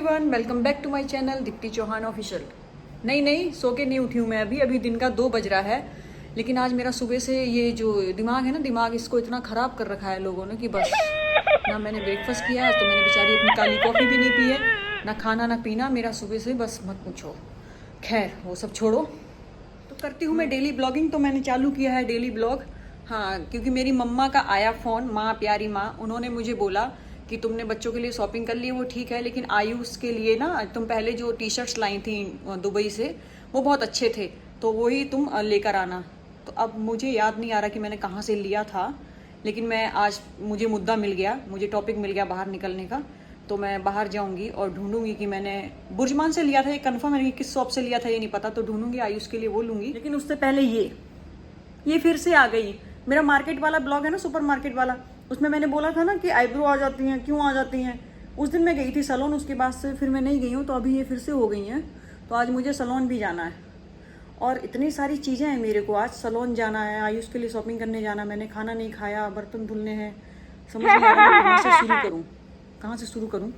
Everyone, welcome back to my channel Dipti Chauhan official. नहीं सो के नहीं उठी हूँ मैं अभी दिन का 2 बज रहा है। लेकिन आज मेरा सुबह से ये जो दिमाग है ना, दिमाग इसको इतना ख़राब कर रखा है लोगों ने कि बस ना मैंने ब्रेकफास्ट किया तो मैंने बेचारी अपनी काली कॉफ़ी भी नहीं पी है, ना खाना ना पीना मेरा सुबह से, बस मत पूछो। खैर वो सब छोड़ो, तो करती हूँ मैं डेली ब्लॉगिंग। तो मैंने चालू किया है डेली ब्लॉग। हाँ, क्योंकि मेरी मम्मा का आया फ़ोन, माँ प्यारी माँ, उन्होंने मुझे बोला कि तुमने बच्चों के लिए शॉपिंग कर ली, वो ठीक है, लेकिन आयुष के लिए ना तुम पहले जो टी शर्ट्स लाई थी दुबई से वो बहुत अच्छे थे, तो वही तुम लेकर आना। तो अब मुझे याद नहीं आ रहा कि मैंने कहाँ से लिया था, लेकिन मैं आज मुझे मुद्दा मिल गया, मुझे टॉपिक मिल गया बाहर निकलने का। तो मैं बाहर जाऊंगी और ढूंढूंगी कि मैंने बुर्जमान से लिया था, ये कंफर्म है, किस शॉप से लिया था ये नहीं पता, तो ढूंढूंगी आयुष के लिए वो लूँगी। लेकिन उससे पहले ये फिर से आ गई। मेरा मार्केट वाला ब्लॉग है ना, सुपर मार्केट वाला, उसमें मैंने बोला था ना कि आईब्रो आ जाती हैं, क्यों आ जाती हैं। उस दिन मैं गई थी सैलून, उसके बाद से फिर मैं नहीं गई हूँ, तो अभी ये फिर से हो गई हैं। तो आज मुझे सैलून भी जाना है और इतनी सारी चीज़ें हैं मेरे को। आज सैलून जाना है, आयुष के लिए शॉपिंग करने जाना, मैंने खाना नहीं खाया, बर्तन धुलने हैं, समझ नहीं आ रहा कहाँ से शुरू करूँ।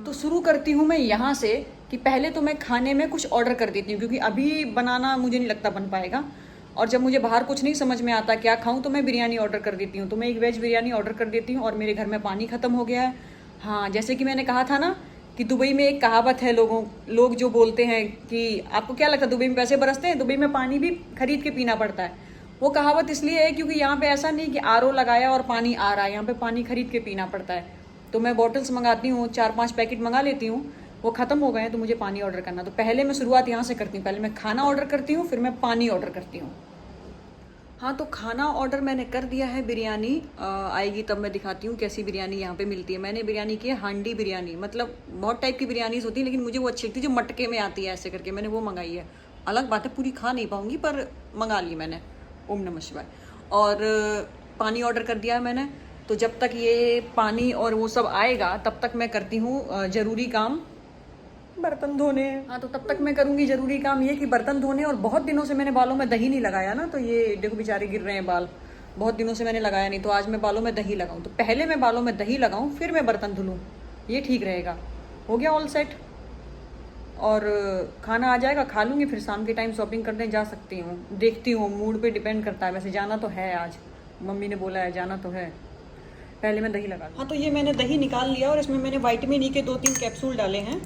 तो शुरू करती हूँ मैं यहाँ से कि पहले तो मैं खाने में कुछ ऑर्डर कर देती हूँ, क्योंकि अभी बनाना मुझे नहीं लगता बन पाएगा। और जब मुझे बाहर कुछ नहीं समझ में आता क्या खाऊं, तो मैं बिरयानी ऑर्डर कर देती हूँ। तो मैं एक वेज बिरयानी ऑर्डर कर देती हूँ और मेरे घर में पानी ख़त्म हो गया है। हाँ, जैसे कि मैंने कहा था ना कि दुबई में एक कहावत है, लोग जो बोलते हैं कि आपको क्या लगता है दुबई में पैसे बरसते हैं, दुबई में पानी भी खरीद के पीना पड़ता है। वो कहावत इसलिए है क्योंकि यहाँ पे ऐसा नहीं कि आरओ लगाया और पानी आ रहा है, यहाँ पे पानी खरीद के पीना पड़ता है। तो मैं बॉटल्स मंगाती हूँ, 4-5 पैकेट मंगा लेती हूँ, वो ख़त्म हो गए हैं तो मुझे पानी ऑर्डर करना। तो पहले मैं शुरुआत यहाँ से करती हूँ, पहले मैं खाना ऑर्डर करती हूँ, फिर मैं पानी ऑर्डर करती हूँ। हाँ, तो खाना ऑर्डर मैंने कर दिया है, बिरयानी आएगी तब मैं दिखाती हूँ कैसी बिरयानी यहाँ पे मिलती है। मैंने बिरयानी की है हांडी बिरयानी, मतलब बहुत टाइप की बिरयानीज होती है, लेकिन मुझे वो अच्छी लगती है जो मटके में आती है ऐसे करके, मैंने वो मंगाई है। अलग बात है पूरी खा नहीं पाऊँगी, पर मंगा ली मैंने, ओम नमः शिवाय। और पानी ऑर्डर कर दिया है मैंने। तो जब तक ये पानी और वो सब आएगा तब तक मैं करती हूँ ज़रूरी काम, बर्तन धोने। हाँ, तो तब तक मैं करूँगी ज़रूरी काम ये कि बर्तन धोने। और बहुत दिनों से मैंने बालों में दही नहीं लगाया ना, तो ये देखो बेचारे गिर रहे हैं बाल, बहुत दिनों से मैंने लगाया नहीं, तो आज मैं बालों में दही लगाऊँ। तो पहले मैं बालों में दही लगाऊँ फिर मैं बर्तन धुलूँ, ये ठीक रहेगा। हो गया ऑल सेट। और खाना आ जाएगा, खा लूँगी, फिर शाम के टाइम शॉपिंग करने जा सकती हूँ। देखती हूँ, मूड पे डिपेंड करता है। वैसे जाना तो है, आज मम्मी ने बोला है जाना तो है। पहले मैं दही लगा। हाँ, तो ये मैंने दही निकाल लिया और इसमें मैंने विटामिन ई के 2-3 कैप्सूल डाले हैं।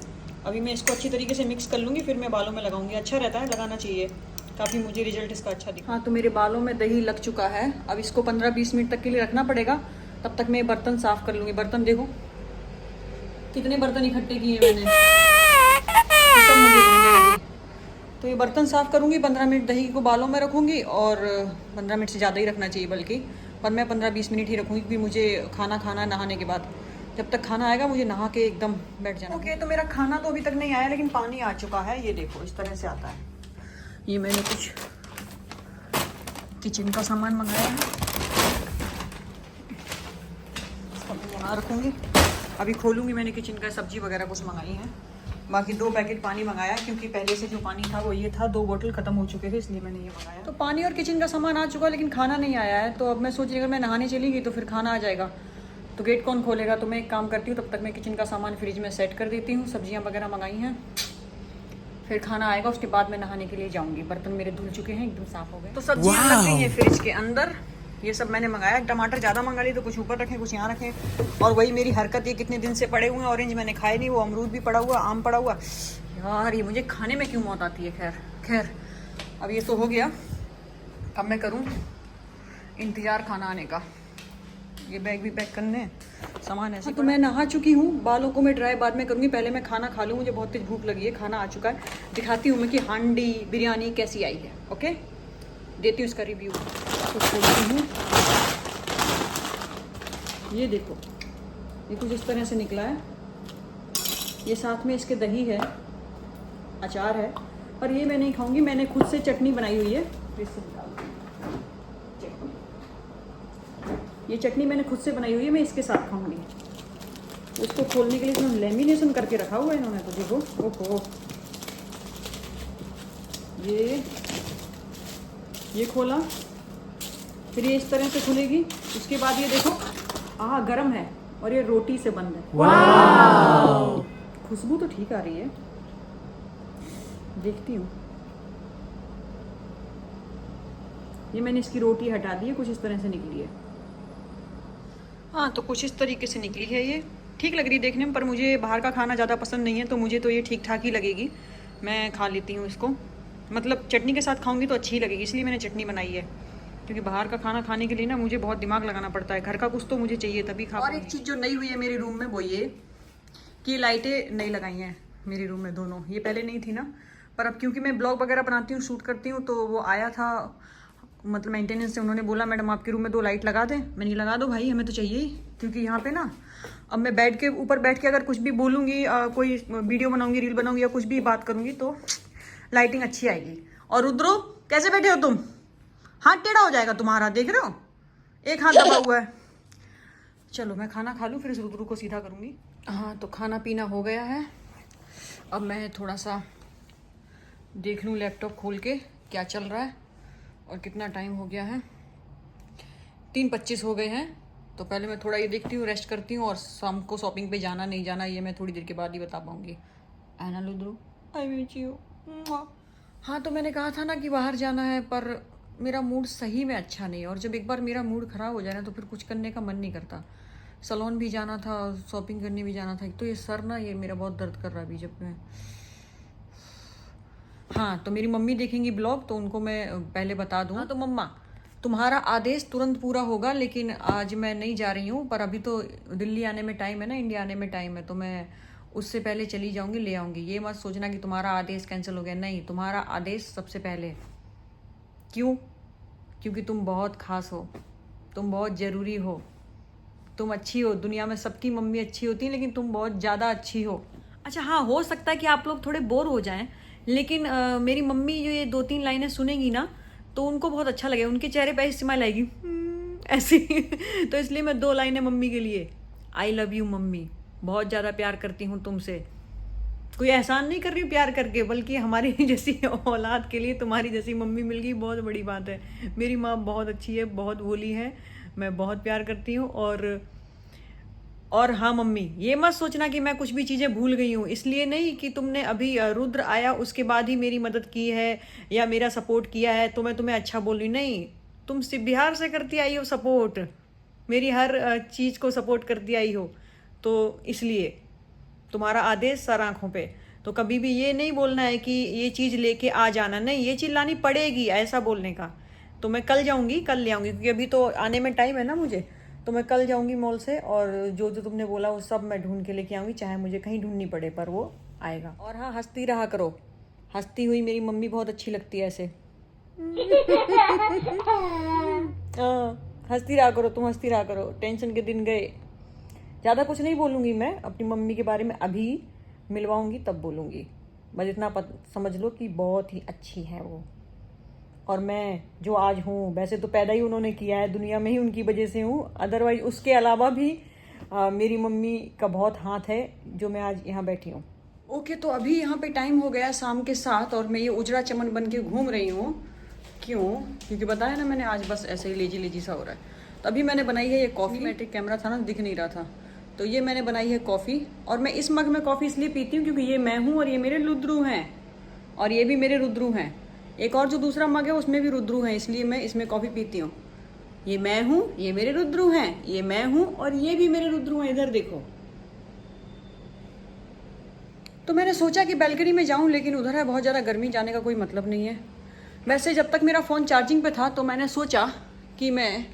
अभी मैं इसको अच्छी तरीके से मिक्स कर लूँगी, फिर मैं बालों में लगाऊंगी। अच्छा रहता है, लगाना चाहिए, काफ़ी मुझे रिजल्ट इसका अच्छा दिखा। हाँ, तो मेरे बालों में दही लग चुका है। अब इसको 15-20 मिनट तक के लिए रखना पड़ेगा, तब तक मैं बर्तन साफ़ कर लूँगी। बर्तन देखो कितने बर्तन इकट्ठे किए मैंने, तो सब मुझे धोने हैं। तो ये बर्तन साफ़ करूँगी, 15 मिनट दही को बालों में रखूँगी, और 15 मिनट से ज़्यादा ही रखना चाहिए बल्कि, पर मैं 15-20 मिनट ही रखूँगी, क्योंकि मुझे खाना खाना है नहाने के बाद। जब तक खाना आएगा मुझे नहा के एकदम बैठ जाना। ओके, तो मेरा खाना तो अभी तक नहीं आया, लेकिन पानी आ चुका है। ये देखो इस तरह से आता है। ये मैंने कुछ किचन का सामान मंगाया है, सब यहाँ रखूँगी। अभी खोलूँगी, मैंने किचन का सब्जी वगैरह कुछ मंगाई है। बाकी 2 पैकेट पानी मंगाया, क्योंकि पहले से जो पानी था वो ये था, 2 बोतल ख़त्म हो चुके थे, इसलिए मैंने ये मंगाया। तो पानी और किचन का सामान आ चुका, लेकिन खाना नहीं आया है। तो अब मैं सोच रही अगर मैं नहाने चली गई तो फिर खाना आ जाएगा, तो गेट कौन खोलेगा। तो मैं एक काम करती हूँ, तब तक मैं किचन का सामान फ्रिज में सेट कर देती हूँ। सब्जियाँ वगैरह मंगाई हैं, फिर खाना आएगा, उसके बाद मैं नहाने के लिए जाऊँगी। बर्तन मेरे धुल चुके हैं, एकदम साफ़ हो गए। तो सब्जियाँ लग गई हैं फ्रिज के अंदर, ये सब मैंने मंगाया। टमाटर ज़्यादा मंगा लिए, तो कुछ ऊपर रखें कुछ यहाँ रखें। और वही मेरी हरकत, ये कितने दिन से पड़े हुए हैं, ऑरेंज मैंने खाए नहीं, वो अमरूद भी पड़ा हुआ, आम पड़ा हुआ। यार ये मुझे खाने में क्यों मौत आती है। खैर अब ये तो हो गया, अब मैं करूँ इंतज़ार खाना आने का। ये बैग भी पैक करने, सामान ऐसे। तो मैं नहा चुकी हूँ, बालों को मैं ड्राई बाद में करूँगी, पहले मैं खाना खा लूँ, मुझे बहुत तेज भूख लगी है। खाना आ चुका है, दिखाती हूँ मैं कि हांडी बिरयानी कैसी आई है। ओके, देती हूँ इसका रिव्यू। तो खोलती हूँ, ये देखो, ये कुछ इस तरह से निकला है। ये साथ में इसके दही है, अचार है, पर ये मैं नहीं खाऊंगी, मैंने खुद से चटनी बनाई हुई है। ये चटनी मैंने खुद से बनाई हुई है, मैं इसके साथ खाऊंगी। इसको खोलने के लिए इसमें लेमिनेशन करके रखा हुआ है इन्होंने, तो देखो। ओहो, ये खोला, फिर ये इस तरह से खुलेगी। उसके बाद ये देखो, गरम है और ये रोटी से बंद है। वाव! खुशबू तो ठीक आ रही है, देखती हूँ। ये मैंने इसकी रोटी हटा दी है, कुछ इस तरह से निकली है। हाँ, तो कुछ इस तरीके से निकली है। ये ठीक लग रही है देखने में, पर मुझे बाहर का खाना ज़्यादा पसंद नहीं है, तो मुझे तो ये ठीक ठाक ही लगेगी। मैं खा लेती हूँ इसको, मतलब चटनी के साथ खाऊंगी तो अच्छी ही लगेगी, इसलिए मैंने चटनी बनाई है। क्योंकि बाहर का खाना खाने के लिए ना मुझे बहुत दिमाग लगाना पड़ता है, घर का कुछ तो मुझे चाहिए तभी खा। और एक चीज़ जो नई हुई है मेरे रूम में वो ये कि लाइटें नई लगाई हैं मेरे रूम में दोनों। ये पहले नहीं थी ना, पर अब क्योंकि मैं ब्लॉग वगैरह बनाती हूँ, शूट करती हूँ, तो वो आया था मतलब मेंटेनेंस से, उन्होंने बोला मैडम आपके रूम में 2 लाइट लगा दें। मैंने लगा दो भाई, हमें तो चाहिए ही। क्योंकि यहाँ पे ना अब मैं बेड के ऊपर बैठ के अगर कुछ भी बोलूँगी, कोई वीडियो बनाऊँगी, रील बनाऊँगी या कुछ भी बात करूँगी तो लाइटिंग अच्छी आएगी। और रुद्रो कैसे बैठे हो तुम? हाथ टेढ़ा हो जाएगा तुम्हारा, देख रहे हो, एक हाथ दबा हुआ है। चलो मैं खाना खा लूँ, फिर इस रुद्रू को सीधा करूँगी। हाँ, तो खाना पीना हो गया है। अब मैं थोड़ा सा देख लूँ लैपटॉप खोल के क्या चल रहा है और कितना टाइम हो गया है। 3:25 हो गए हैं। तो पहले मैं थोड़ा ये देखती हूँ, रेस्ट करती हूँ, और शाम को शॉपिंग पे जाना नहीं जाना ये मैं थोड़ी देर के बाद ही बता पाऊँगी। आना रुद्रू, आई मिस यू। हाँ, तो मैंने कहा था ना कि बाहर जाना है, पर मेरा मूड सही में अच्छा नहीं है, और जब एक बार मेरा मूड ख़राब हो जाए ना तो फिर कुछ करने का मन नहीं करता। सैलून भी जाना था, शॉपिंग करने भी जाना था। एक तो ये सर ना, ये मेरा बहुत दर्द कर रहा है अभी जब मैं। हाँ, तो मेरी मम्मी देखेंगी ब्लॉग, तो उनको मैं पहले बता दूँ। हाँ, तो मम्मा तुम्हारा आदेश तुरंत पूरा होगा, लेकिन आज मैं नहीं जा रही हूँ, पर अभी तो दिल्ली आने में टाइम है ना, इंडिया आने में टाइम है, तो मैं उससे पहले चली जाऊँगी, ले आऊँगी। ये मत सोचना कि तुम्हारा आदेश कैंसिल हो गया, नहीं, तुम्हारा आदेश सबसे पहले। क्यों? क्योंकि तुम बहुत खास हो, तुम बहुत ज़रूरी हो, तुम अच्छी हो। दुनिया में सबकी मम्मी अच्छी होती है, लेकिन तुम बहुत ज़्यादा अच्छी हो। अच्छा हाँ, हो सकता है कि आप लोग थोड़े बोर हो जाएं, लेकिन मेरी मम्मी जो ये 2-3 लाइनें सुनेंगी ना तो उनको बहुत अच्छा लगेगा, उनके चेहरे पे स्माइल आएगी ऐसी। तो इसलिए मैं 2 लाइनें मम्मी के लिए। आई लव यू मम्मी, बहुत ज़्यादा प्यार करती हूँ तुमसे। कोई एहसान नहीं कर रही हूँ प्यार करके, बल्कि हमारी जैसी औलाद के लिए तुम्हारी जैसी मम्मी मिल गई, बहुत बड़ी बात है। मेरी माँ बहुत अच्छी है, बहुत भोली है, मैं बहुत प्यार करती हूँ। और हाँ मम्मी, ये मत सोचना कि मैं कुछ भी चीज़ें भूल गई हूँ, इसलिए नहीं कि तुमने अभी रुद्र आया उसके बाद ही मेरी मदद की है या मेरा सपोर्ट किया है तो मैं तुम्हें अच्छा बोल रही। नहीं, तुम सिर्फ बिहार से करती आई हो सपोर्ट, मेरी हर चीज़ को सपोर्ट करती आई हो, तो इसलिए तुम्हारा आदेश सर आँखों पे। तो कभी भी ये नहीं बोलना है कि ये चीज़ लेके आ जाना, नहीं, ये चीज़ लानी पड़ेगी, ऐसा बोलने का। तो मैं कल जाऊँगी, कल ले आऊँगी, क्योंकि अभी तो आने में टाइम है ना मुझे। तो मैं कल जाऊँगी मॉल से, और जो जो तुमने बोला वो सब मैं ढूंढ के लेके आऊँगी, चाहे मुझे कहीं ढूंढनी पड़े, पर वो आएगा। और हाँ, हंसती रहा करो, हंसती हुई मेरी मम्मी बहुत अच्छी लगती है ऐसे। हाँ, हंसती रहा करो, तुम हंसती रहा करो, टेंशन के दिन गए। ज़्यादा कुछ नहीं बोलूँगी मैं अपनी मम्मी के बारे में, अभी मिलवाऊँगी तब बोलूँगी। बस इतना समझ लो कि बहुत ही अच्छी है वो, और मैं जो आज हूँ, वैसे तो पैदा ही उन्होंने किया है, दुनिया में ही उनकी वजह से हूँ, अदरवाइज उसके अलावा भी मेरी मम्मी का बहुत हाथ है जो मैं आज यहाँ बैठी हूँ। ओके, तो अभी यहाँ पे टाइम हो गया शाम के 7, और मैं ये उजड़ा चमन बन के घूम रही हूँ। क्यों? क्योंकि बताया ना मैंने, आज बस ऐसे ही लेजी लेजी सा हो रहा है। तो अभी मैंने बनाई है ये कॉफ़ी, मैट्रिक कैमरा था ना, दिख नहीं रहा था, तो ये मैंने बनाई है कॉफ़ी। और मैं इस मग में कॉफ़ी इसलिए पीती हूँ क्योंकि ये मैं हूँ और ये मेरे रुद्रू हैं, और ये भी मेरे रुद्रू हैं। एक और जो दूसरा मग है उसमें भी रुद्रू हैं, इसलिए मैं इसमें कॉफ़ी पीती हूँ। ये मैं हूँ, ये मेरे रुद्रू हैं, ये मैं हूँ और ये भी मेरे रुद्रू हैं, इधर देखो। तो मैंने सोचा कि बैल्कनी में जाऊँ, लेकिन उधर है बहुत ज़्यादा गर्मी, जाने का कोई मतलब नहीं है। वैसे जब तक मेरा फ़ोन चार्जिंग पे था तो मैंने सोचा कि मैं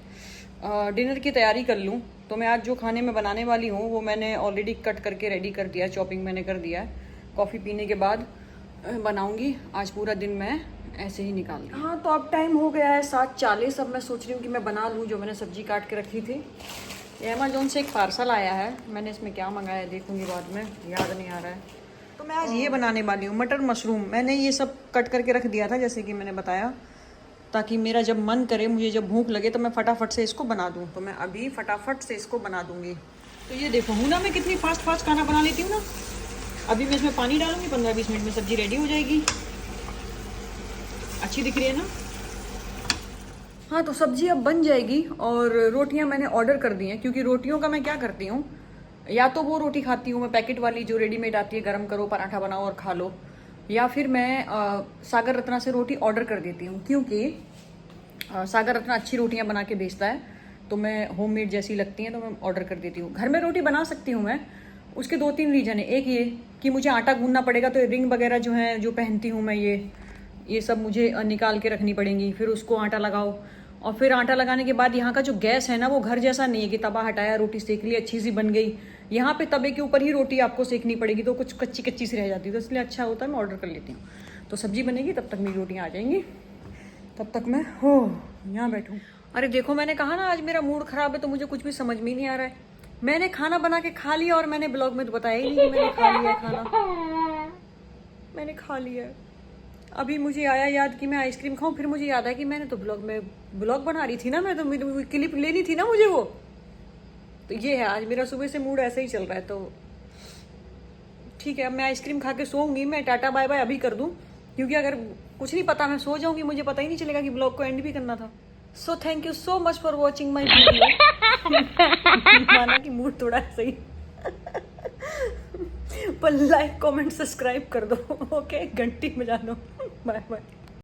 डिनर की तैयारी कर लूँ। तो मैं आज जो खाने में बनाने वाली हूँ वो मैंने ऑलरेडी कट करके रेडी कर दिया, चॉपिंग मैंने कर दिया है। कॉफ़ी पीने के बाद बनाऊँगी। आज पूरा दिन मैं ऐसे ही निकाल दी। हाँ, तो अब टाइम हो गया है 7:40। अब मैं सोच रही हूँ कि मैं बना लूँ जो मैंने सब्ज़ी काट के रखी थी। ये अमेज़ॉन से एक पार्सल आया है, मैंने इसमें क्या मंगाया है देखूँगी बाद में, याद नहीं आ रहा है। तो मैं आज ये बनाने वाली हूँ, मटर मशरूम। मैंने ये सब कट करके रख दिया था जैसे कि मैंने बताया, ताकि मेरा जब मन करे, मुझे जब भूख लगे तो मैं फटाफट से इसको बना दूँ। तो मैं अभी फटाफट से इसको बना दूँगी। तो ये देखो हूँ ना मैं कितनी फास्ट खाना बना लेती हूँ ना। अभी मैं इसमें पानी डालूँगी, 15-20 मिनट में सब्ज़ी रेडी हो जाएगी। अच्छी दिख रही है ना? हाँ, तो सब्ज़ी अब बन जाएगी। और रोटियां मैंने ऑर्डर कर दी हैं, क्योंकि रोटियों का मैं क्या करती हूँ, या तो वो रोटी खाती हूँ मैं पैकेट वाली जो रेडीमेड आती है, गरम करो पराठा बनाओ और खा लो, या फिर मैं सागर रत्ना से रोटी ऑर्डर कर देती हूँ, क्योंकि सागर रत्ना अच्छी रोटियां बना के बेचता है, तो मैं होममेड जैसी लगती हैं तो मैं ऑर्डर कर देती हूँ। घर में रोटी बना सकती हूँ मैं, उसके 2-3 रीजन है। एक ये कि मुझे आटा गूंदना पड़ेगा, तो रिंग वगैरह जो है जो पहनती हूँ मैं, ये सब मुझे निकाल के रखनी पड़ेंगी, फिर उसको आटा लगाओ, और फिर आटा लगाने के बाद यहाँ का जो गैस है ना वो घर जैसा नहीं है कि तवा हटाया रोटी सेक ली अच्छी सी बन गई। यहाँ पे तवे के ऊपर ही रोटी आपको सेकनी पड़ेगी, तो कुछ कच्ची कच्ची सी रह जाती है, तो इसलिए अच्छा होता है मैं ऑर्डर कर लेती हूँ। तो सब्जी बनेगी तब तक मेरी रोटियाँ आ जाएंगी, तब तक मैं हो यहाँ बैठूँ। अरे देखो, मैंने कहा ना आज मेरा मूड खराब है, तो मुझे कुछ भी समझ में नहीं आ रहा है। मैंने खाना बना के खा लिया और मैंने ब्लॉग में तो बताया ही नहीं कि मैंने खा लिया है खाना। मैंने खा लिया है। अभी मुझे आया याद कि मैं आइसक्रीम खाऊं, फिर मुझे याद आया कि मैंने तो ब्लॉग बना रही थी ना मैं, तो मेरी क्लिप लेनी थी ना मुझे वो। तो ये है, आज मेरा सुबह से मूड ऐसे ही चल रहा है। तो ठीक है, अब मैं आइसक्रीम खा के सोऊंगी। मैं टाटा बाय बाय अभी कर दूं, क्योंकि अगर कुछ नहीं पता मैं सो जाऊंगी, मुझे पता ही नहीं चलेगा कि ब्लॉग को एंड भी करना था। So thank you so much for watching my video. माना कि मूड थोड़ा ऐसे ही पर लाइक कमेंट सब्सक्राइब कर दो, ओके, घंटी बजा दो। Bye bye.